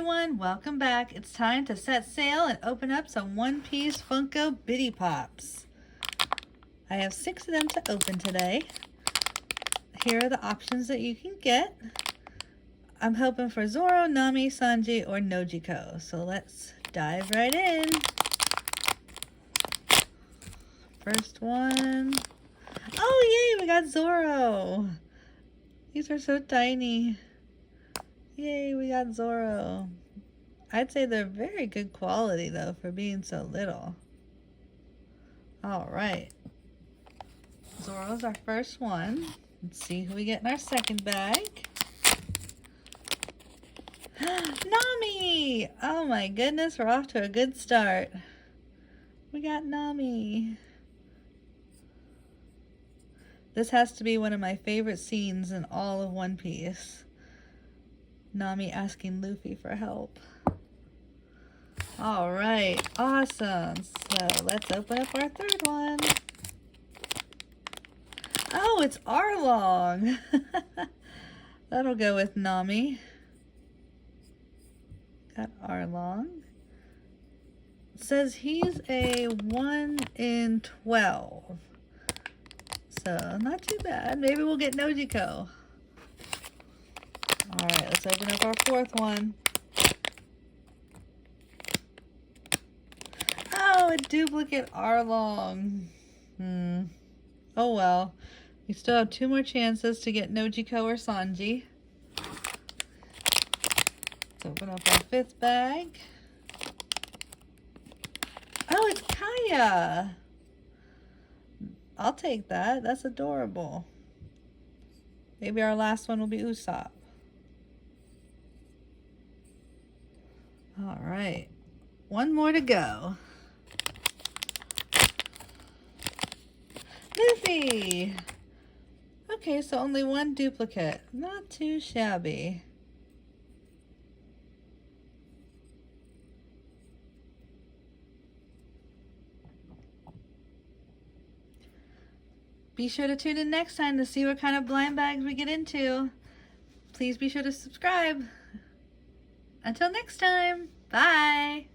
everyone, welcome back. It's time to set sail and open up some One Piece Funko Bitty Pops. I have 6 of them to open today. Here are the options that you can get. I'm hoping for Zoro, Nami, Sanji, or Nojiko. So let's dive right in. First one. Oh yay, we got Zoro. These are so tiny. Yay, we got Zoro. I'd say they're very good quality though for being so little. Alright. Zoro's our first one. Let's see who we get in our second bag. Nami! Oh my goodness, we're off to a good start. We got Nami. This has to be one of my favorite scenes in all of One Piece. Nami asking Luffy for help. Alright, awesome. So let's open up our third one. Oh, it's Arlong. That'll go with Nami. Got Arlong. It says he's a 1 in 12. So not too bad. Maybe we'll get Nojiko. Alright, let's open up our fourth one. Oh, a duplicate Arlong. Oh well. We still have 2 more chances to get Nojiko or Sanji. Let's open up our 5th bag. Oh, it's Kaya. I'll take that. That's adorable. Maybe our last one will be Usopp. All right, one more to go. Luffy! Okay, so only 1 duplicate. Not too shabby. Be sure to tune in next time to see what kind of blind bags we get into. Please be sure to subscribe. Until next time, bye!